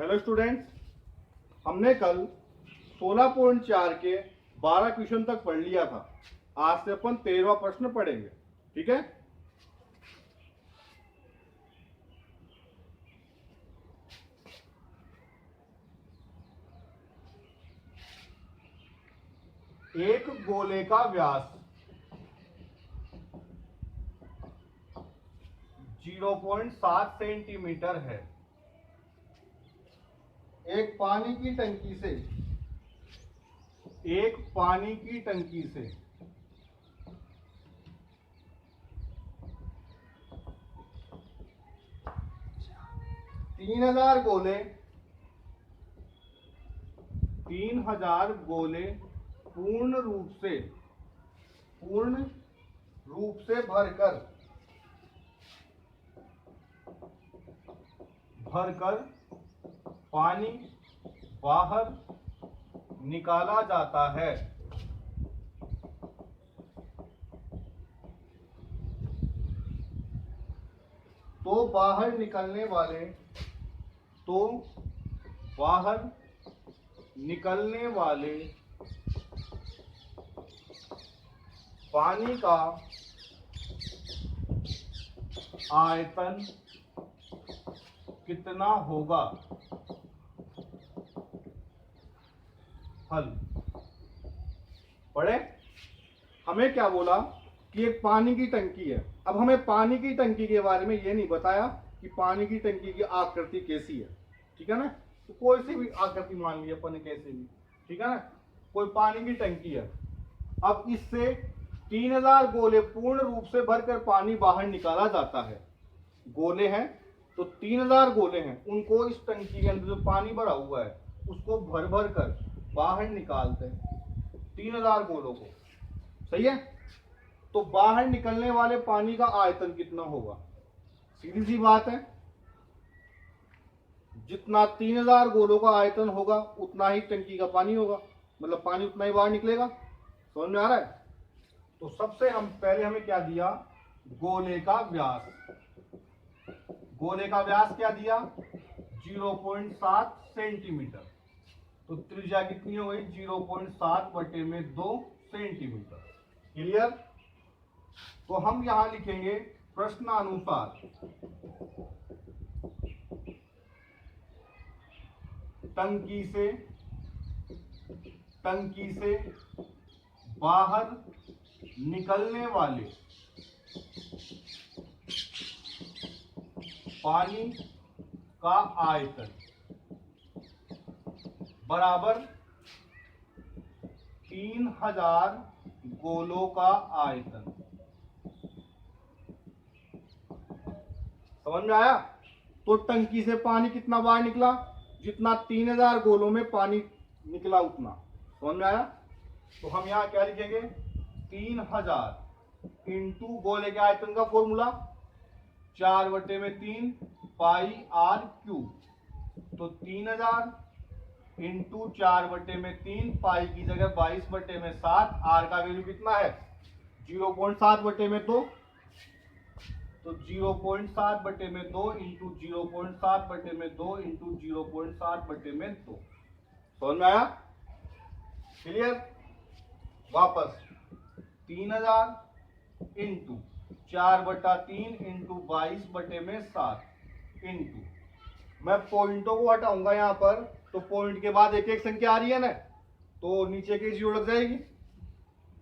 Hello students, हमने कल 16.4 के 12 क्वेश्चन तक पढ़ लिया था। आज से अपन 13वां प्रश्न पढ़ेंगे। ठीक है, एक गोले का व्यास 0.7 सेंटीमीटर है। एक पानी की टंकी से 3000 गोले पूर्ण रूप से भरकर पानी बाहर निकाला जाता है। तो बाहर निकलने वाले पानी का आयतन कितना होगा? हल। पढ़े? हमें क्या बोला कि एक पानी की टंकी है। अब हमें पानी की टंकी के बारे में ये नहीं बताया कि पानी की टंकी की आकृति कैसी है। ठीक है ना, तो कोई सी भी आकृति मान ली अपन ने, कैसे भी। ठीक है ना, कोई पानी की टंकी है। अब इससे 3000 गोले पूर्ण रूप से भरकर पानी बाहर निकाला जाता है। गोले हैं तो 3000 गोले हैं, उनको इस टंकी के अंदर जो पानी भरा हुआ है उसको भर कर बाहर निकालते हैं 3000 गोलों को। सही है, तो बाहर निकलने वाले पानी का आयतन कितना होगा? सीधी सी बात है, जितना 3000 गोलों का आयतन होगा उतना ही टंकी का पानी होगा, मतलब पानी उतना ही बाहर निकलेगा। समझ में आ रहा है? तो सबसे पहले हमें क्या दिया? गोले का व्यास। गोले का व्यास क्या दिया? 0.7 सेंटीमीटर। तो त्रिज्या कितनी हो गई? 0.7/2 सेंटीमीटर। क्लियर? तो हम यहां लिखेंगे प्रश्नानुसार टंकी से बाहर निकलने वाले पानी का आयतन बराबर 3000 गोलों का आयतन। समझ में आया? तो टंकी से पानी कितना बाहर निकला? जितना 3000 गोलों में पानी निकला उतना। समझ में आया? तो हम यहां क्या लिखेंगे? 3000 इंटू गोले के आयतन का फॉर्मूला 4/3 पाई आर क्यूब। तो 3000 इंटू 4/3 पाई की जगह 22/7। आर का वैल्यू कितना है? 0.7/2। तो 0.7/2 इंटू 0.7/2 इंटू 0.7/2। समझ में आया? क्लियर? वापस 3000 इंटू 4/3 इंटू 22/7 इंटू, मैं पॉइंटों को हटाऊंगा यहां पर, तो पॉइंट के बाद एक एक संख्या आ रही है ना, तो नीचे की जीरो लग जाएगी।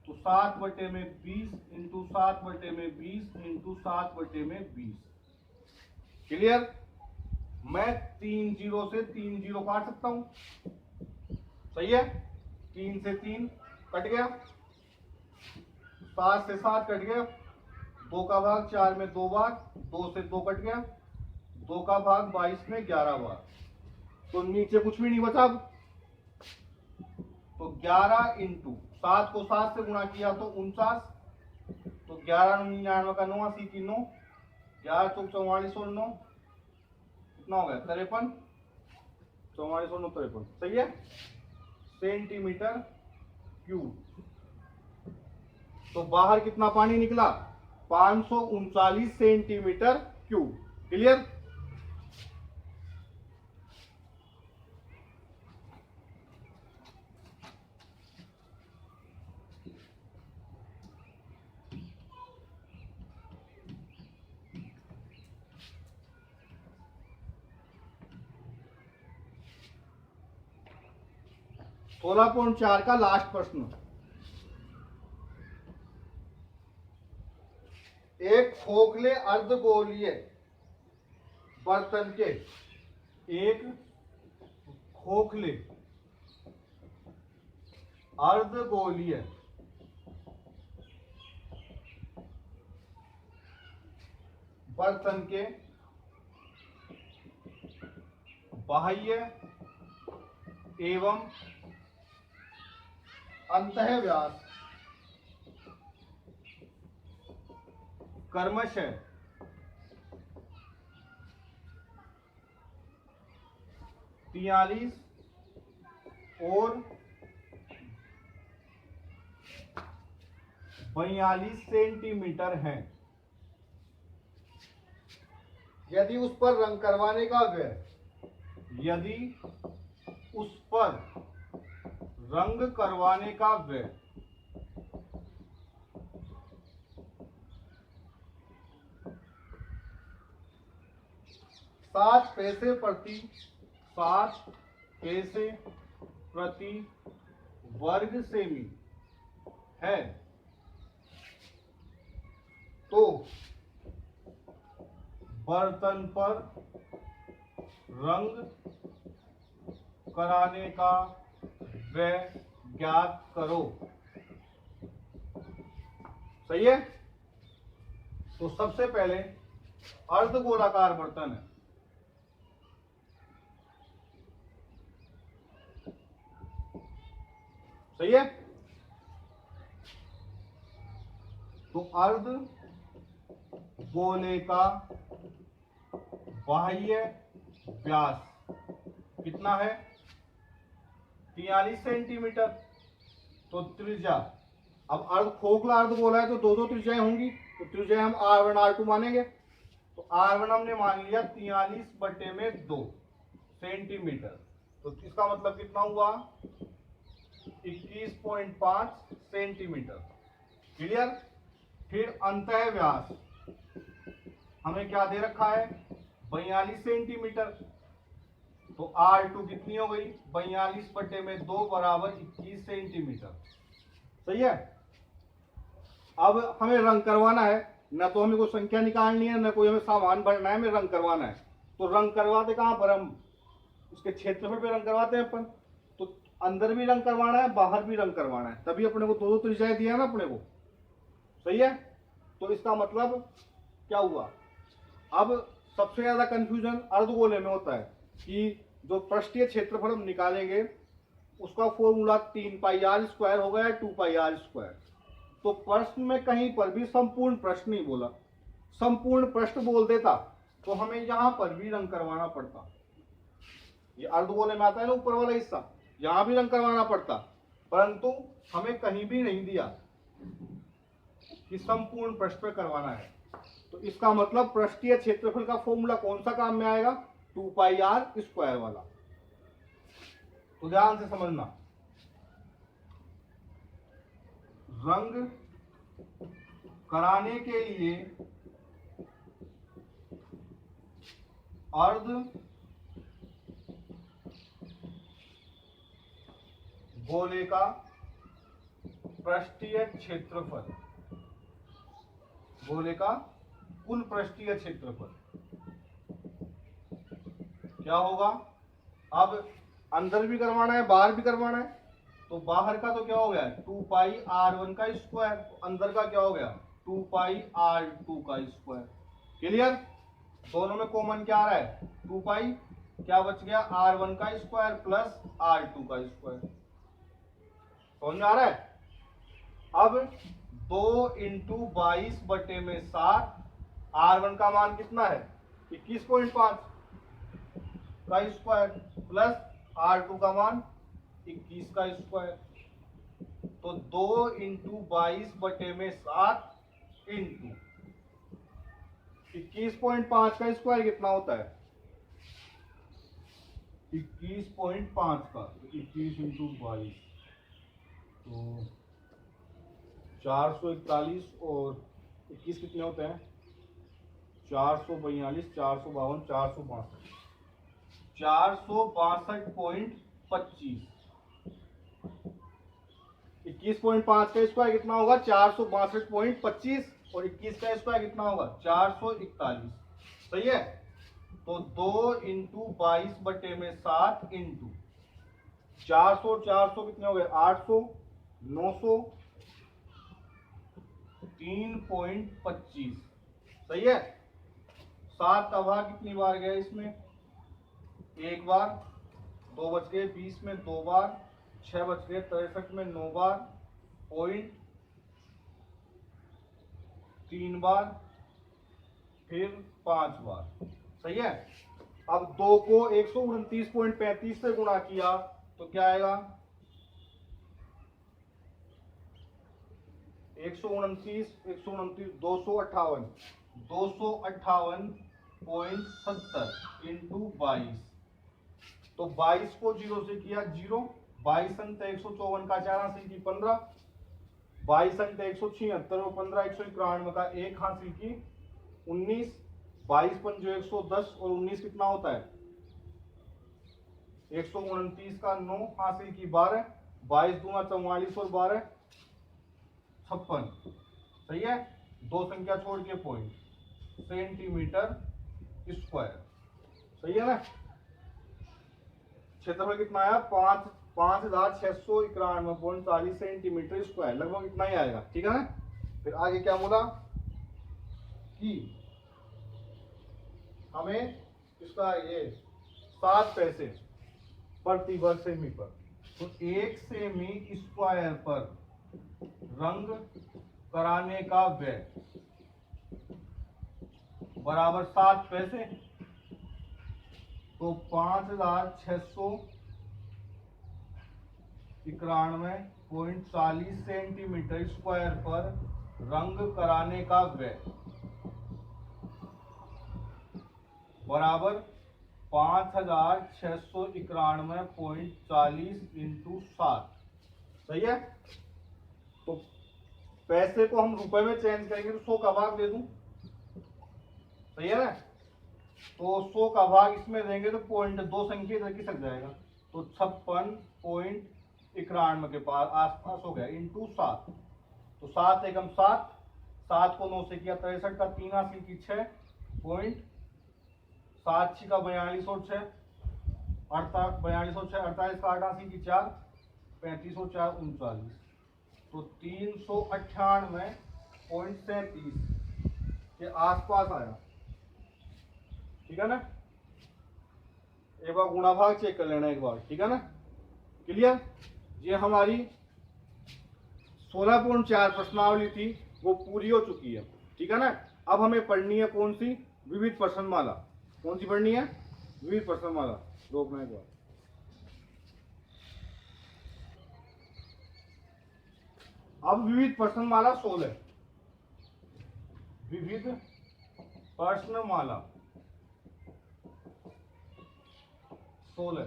तो 7/20 इंटू 7/20 इंटू 7/20। क्लियर? मैं 3 जीरो से 3 जीरो काट सकता हूं। सही है, 3 से 3 कट गया, 7 से 7 कट गया, 2 का भाग 4 में 2 बार, 2 से 2 कट गया, 2 का भाग 22 में 11 बार। तो नीचे कुछ भी नहीं बचा। तो 11 इंटू 7 को 7 से गुणा किया तो 49। तो 11 99 का 9 80 की 9, 11 चौक 44 और 9 कितना हो गया? 53। 44 और 9 53। सही है, सेंटीमीटर क्यूब। तो बाहर कितना पानी निकला? 539 सेंटीमीटर क्यूब। क्लियर? 16.4 का लास्ट प्रश्न। एक खोखले अर्धगोलीय बर्तन के, एक खोखले अर्धगोलीय बर्तन के बाह्य एवं अंतः व्यास क्रमशः 43 और 42 सेंटीमीटर है। यदि उस पर रंग करवाने का व्यय, यदि उस पर रंग करवाने का व्यय 7 पैसे प्रति वर्ग सेमी है, तो बर्तन पर रंग कराने का व्यय ज्ञात करो। सही है। तो सबसे पहले अर्धगोलाकार बर्तन है, सही है। तो अर्ध गोले का बाह्य व्यास कितना है? 43 सेंटीमीटर। तो त्रिज्या, अब अर्ध खोखला अर्ध गोला है तो दो दो त्रिज्याएं होंगी, तो त्रिज्या हम R1 R2 मानेंगे। तो R1 हमने मान लिया 43/2 सेंटीमीटर। तो इसका मतलब कितना हुआ? 21.5 सेंटीमीटर। क्लियर। फिर अंतः व्यास हमें क्या दे रखा है? 42 सेंटीमीटर। तो R2 कितनी हो गई? 42/2 बराबर 21 सेंटीमीटर। सही है। अब हमें रंग करवाना है, ना तो हमें कोई संख्या निकालनी है, ना कोई हमें सामान भरना है, हमें रंग करवाना है। तो रंग करवाते कहां पर? हम उसके क्षेत्रफल पे रंग करवाते हैं अपन। तो अंदर भी रंग करवाना है, बाहर भी रंग करवाना है, तभी अपने को दो दो त्रिज्याएं दिया ना अपने को। सही है। तो इसका मतलब क्या हुआ? अब सबसे ज्यादा कंफ्यूजन अर्धगोले में होता है कि जो पृष्ठीय क्षेत्रफल हम निकालेंगे उसका फॉर्मूला 3πr² होगा या 2πr²। तो प्रश्न में कहीं पर भी संपूर्ण पृष्ठ नहीं बोला, संपूर्ण पृष्ठ बोल देता तो हमें यहां पर भी रंग करवाना पड़ता। ये अर्धगोले में आता है ना ऊपर वाला हिस्सा, यहां भी रंग करवाना पड़ता, परंतु हमें कहीं भी नहीं दिया कि संपूर्ण पृष्ठ पे करवाना है। तो इसका मतलब पृष्ठीय क्षेत्रफल का फॉर्मूला कौन सा काम में आएगा? 2πr² वाला। तो ध्यान से समझना, रंग कराने के लिए अर्ध गोले का पृष्ठीय क्षेत्रफल, गोले का कुल पृष्ठीय क्षेत्रफल क्या होगा? अब अंदर भी करवाना है, बाहर भी करवाना है। तो बाहर का तो क्या हो गया? 2πr1 का स्क्वायर। अंदर का क्या हो गया? 2πr2 का स्क्वायर। क्लियर। दोनों में कॉमन क्या आ रहा है? 2π। क्या बच गया? R1 का स्क्वायर प्लस R2 का स्क्वायर। समझ में आ रहा है? अब 2 × 22/7, R1 का मान कितना है? 21.5 का स्क्वायर प्लस R2 का मान 21 का स्क्वायर। तो 2 × 22/7 इंटू 21.5 का स्क्वायर कितना होता है? 21.5 का 21 × 22 तो 441 और 21 कितने होते हैं? 442, 452, 462, 462.25 21.5 का स्क्वायर कितना होगा 462.25 और 21 का स्क्वायर कितना होगा 441। सही है। तो 2 इंटू 22/7 इंटू 400 कितने हो गए 800 900 3.25। सही है। 7 का भाग कितनी बार गया इसमें 1 बार, 2 बच गए 20 में 2 बार, 6 बच गए 63 में 9 बार, पॉइंट 3 बार, फिर 5 बार। सही है। अब 2 को 129.35 से गुणा किया तो क्या आएगा 129 258.70 इंटू 22। तो 22 को 0 से किया 0, 22 अंत 154 का 4 हासिल की 15, 22 अंत 176 और 15 191 का 1 हासिल की 19, 22 पंजो 110 और 19 कितना होता है 129 का 9 हासिल की 12, 22 दूना 44 और 12 56। सही है। 2 संख्या छोड़ के पॉइंट सेंटीमीटर स्क्वायर। सही है ना। क्षेत्रफल कितना आया 5691.40 सेंटीमीटर स्क्वायर, लगभग इतना ही आएगा। ठीक है ना। फिर आगे क्या बोला कि हमें इसका ये 7 पैसे प्रति वर्ग सेमी पर, तो 1 सेमी स्क्वायर पर रंग कराने का व्यय बराबर 7 पैसे। तो 5691.40 सेंटीमीटर स्क्वायर पर रंग कराने का व्यय बराबर 5691.40 इंटू 7। सही है। तो पैसे को हम रुपए में चेंज करेंगे तो 100 का भाग दे दूं। सही है ना। तो 100 का भाग इसमें देंगे तो पॉइंट 2 संख्या इधर की सक जाएगा, तो 56.91 के पास आसपास हो गया इंटू 7। तो 7 एकम 7, 7 को 9 से किया 63 का 3 हासिल की 6 पॉइंट 7 6 का 42 और 6 42 और 6 48 का 8 हासिल की 4 35 और 4 39। तो 398.37 के आसपास आया। ठीक है ना। एक बार गुणा भाग चेक कर लेना एक बार। ठीक है ना। क्लियर। ये हमारी 16.4 प्रश्नावली थी वो पूरी हो चुकी है। ठीक है ना। अब हमें पढ़नी है कौन सी विविध प्रश्नमाला। कौन सी पढ़नी है विविध प्रश्नमाला। रोकना एक बार। अब विविध प्रश्नमाला 16, विविध प्रश्नमाला 16।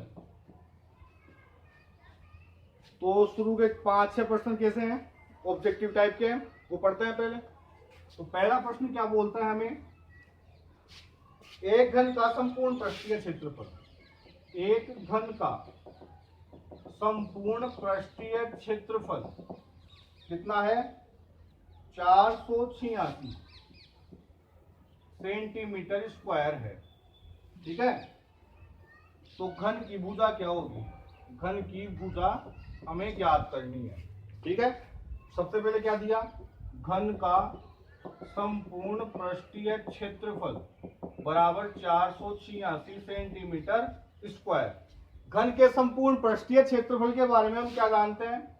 तो शुरू के 5-6 प्रश्न कैसे हैं ऑब्जेक्टिव टाइप के हैं वो पढ़ते हैं पहले। तो पहला प्रश्न क्या बोलता है हमें, एक घन का संपूर्ण पृष्ठीय क्षेत्रफल, एक घन का संपूर्ण पृष्ठीय क्षेत्रफल कितना है 486 सेंटीमीटर स्क्वायर है। ठीक है। तो घन की भुजा क्या होगी, घन की भुजा हमें ज्ञात करनी है। ठीक है। सबसे पहले क्या दिया, घन का संपूर्ण पृष्ठीय क्षेत्रफल बराबर 486 सेंटीमीटर स्क्वायर। घन के संपूर्ण पृष्ठीय क्षेत्रफल के बारे में हम क्या जानते हैं,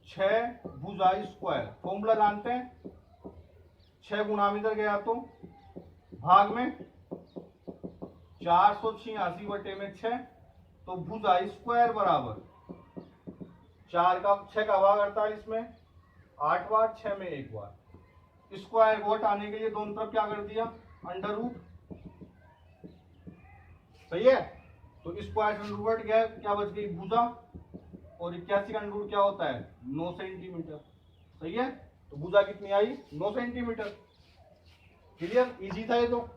6 भुजा स्क्वायर फॉर्मूला जानते हैं। 6 गुणा में इधर गया तो भाग में 486 बटे में 6, तो भुजा स्क्वायर बराबर 4 का 6 का भाग 48 में 8 बार, 6 में 1 बार। स्क्वायर को हटाने के लिए दोनों तरफ क्या कर दिया अंडर रूट। सही है। तो स्क्वायर अंडर रूट गया, क्या बच गई भुजा, और 81 का अंडर रूट क्या होता है 9 सेंटीमीटर। सही है। तो भुजा कितनी आई 9 सेंटीमीटर। क्लियर, इजी था ये। तो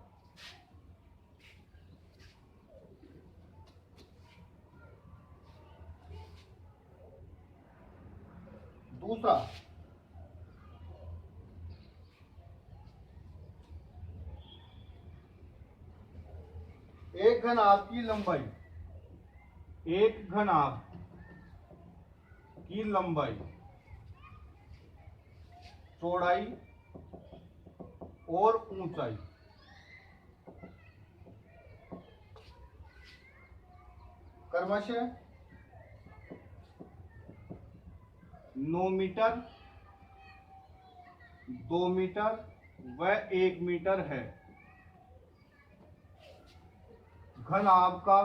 दूसरा, एक घनाभ की लंबाई, एक घनाभ की लंबाई, चौड़ाई और ऊंचाई क्रमशः 9 मीटर, 2 मीटर व 1 मीटर है। घनाभ का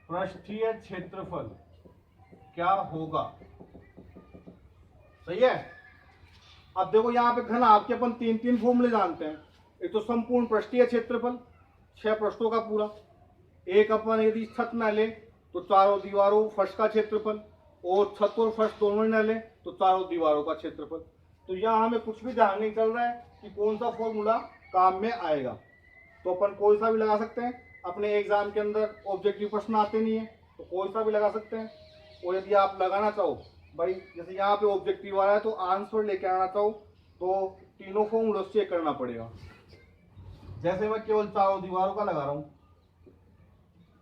पृष्ठीय क्षेत्रफल क्या होगा? सही है। अब देखो यहाँ पे घनाभ के अपन तीन तीन फॉर्मूले जानते हैं। एक तो संपूर्ण पृष्ठीय क्षेत्रफल 6 पृष्ठों का पूरा, एक अपन यदि छत न ले तो चारों दीवारों फर्श का क्षेत्रफल, और छत और फर्श दोनों न ले तो चारों दीवारों का क्षेत्रफल। तो यहाँ हमें कुछ भी ध्यान नहीं चल रहा है कि कौन सा फॉर्मूला काम में आएगा, तो अपन कोई सा भी लगा सकते हैं। अपने एग्जाम के अंदर ऑब्जेक्टिव प्रश्न आते नहीं है तो कोई सा भी लगा सकते हैं। और यदि आप लगाना चाहो भाई, जैसे यहाँ पे ऑब्जेक्टिव आ रहा है तो आंसर लेके आना चाहो तो तीनों फॉर्मूलों से चेक करना पड़ेगा। जैसे मैं केवल चारों दीवारों का लगा रहा हूँ,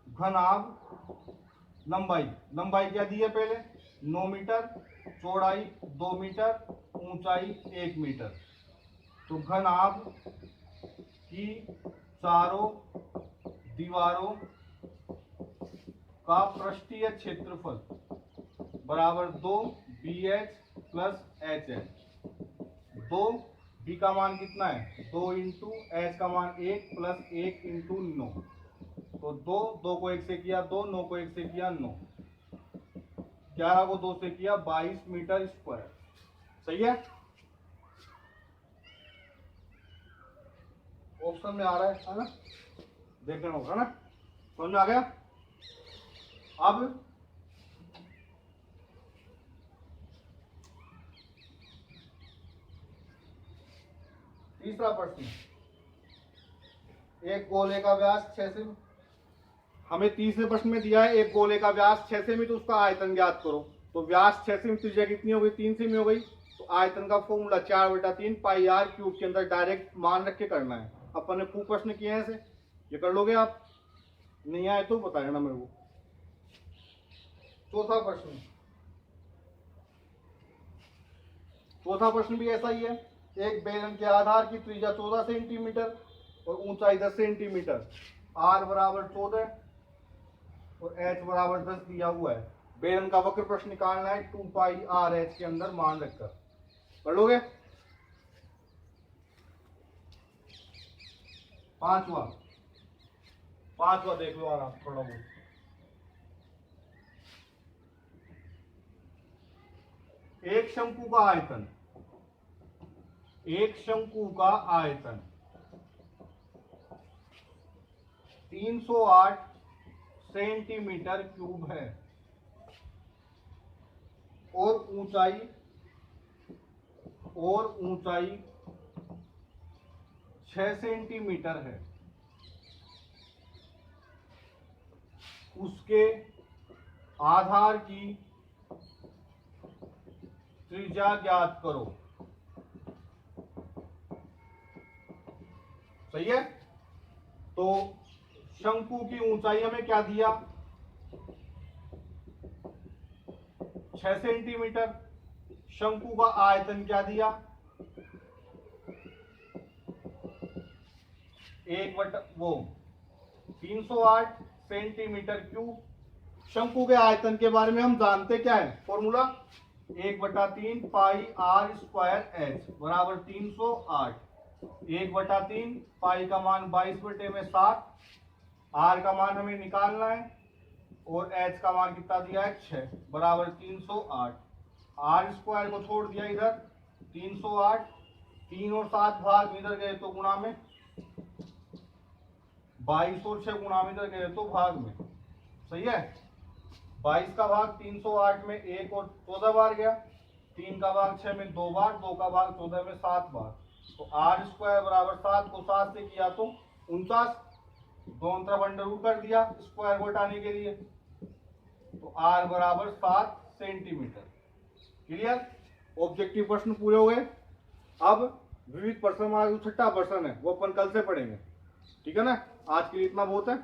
घनाभ लंबाई, लंबाई क्या दी है पहले 9 मीटर, चौड़ाई 2 मीटर, ऊंचाई 1 मीटर। तो घनाभ की चारों दीवारों का पृष्ठीय क्षेत्रफल बराबर 2 BH प्लस HH। 2 B का मान कितना है 2 इंटू H का मान 1 प्लस 1 इंटू 9, तो 2 को 1 से किया 2, 9 को 1 से किया 9, 11 को 2 से किया 22 मीटर स्क्वायर। सही है। ऑप्शन में आ रहा है ना, देखना होगा ना, समझ में आ गया। अब तीसरा प्रश्न, एक गोले का व्यास 6 सेमी, हमें तीसरे प्रश्न में दिया है एक गोले का व्यास 6 सेमी, तो उसका आयतन ज्ञात करो। तो व्यास 6 सेमी, त्रिज्या कितनी हो गई 3 सेमी हो गई, तो आयतन का फॉर्मूला 4/3 पाई r क्यूब के अंदर डायरेक्ट मान रख के करना है। अपन ने खूब प्रश्न किए हैं ऐसे, ये कर लोगे आप, नहीं आए तो बता देना मेरे को। चौथा प्रश्न भी ऐसा ही है। एक बेलन के आधार की त्रिज्या 14 सेंटीमीटर और ऊंचाई 10 सेंटीमीटर, r बराबर 14 और h बराबर 10 दिया हुआ है। बेलन का वक्र प्रश्न निकालना है 2 पाई r h के अंदर मान रखकर, कर लोगे। पांचवा देख लो आराम थोड़ा बहुत। एक शंकु का आयतन, एक शंकु का आयतन 308 सेंटीमीटर क्यूब है और ऊंचाई 6 सेंटीमीटर है। उसके आधार की त्रिज्या ज्ञात करो। सही है। तो शंकु की ऊंचाई हमें क्या दिया 6 सेंटीमीटर, शंकु का आयतन क्या दिया 308 सेंटीमीटर क्यूब। शंकु के आयतन के बारे में हम जानते क्या है, फॉर्मूला 1/3 पाई r स्क्वायर h बराबर 308। 1/3 पाई का मान 22/7, r का मान हमें निकालना है और h का मान कितना दिया है 6 बराबर 308। r स्क्वायर को छोड़ दिया इधर 308, 3 और 7 भाग इधर गए तो गुणा में, 22 और 6 गुणा में इधर गए तो भाग में। सही है। 22 का भाग 308 में 1 और 14 बार गया, 3 का भाग 6 में 2 बार, 2 का भाग 14 में 7 बार। तो r स्क्वायर बराबर 7 को 7 से किया तो 49, दोनों तरफ अंडर रूट कर दिया स्क्वायर को हटाने के लिए, तो r बराबर 7 सेंटीमीटर। क्लियर? ऑब्जेक्टिव प्रश्न पूरे हो गए। अब विविध प्रश्न हमारा जो छठा प्रश्न है वो अपन कल से पढ़ेंगे, ठीक है ना? आज के लिए इतना बहुत है।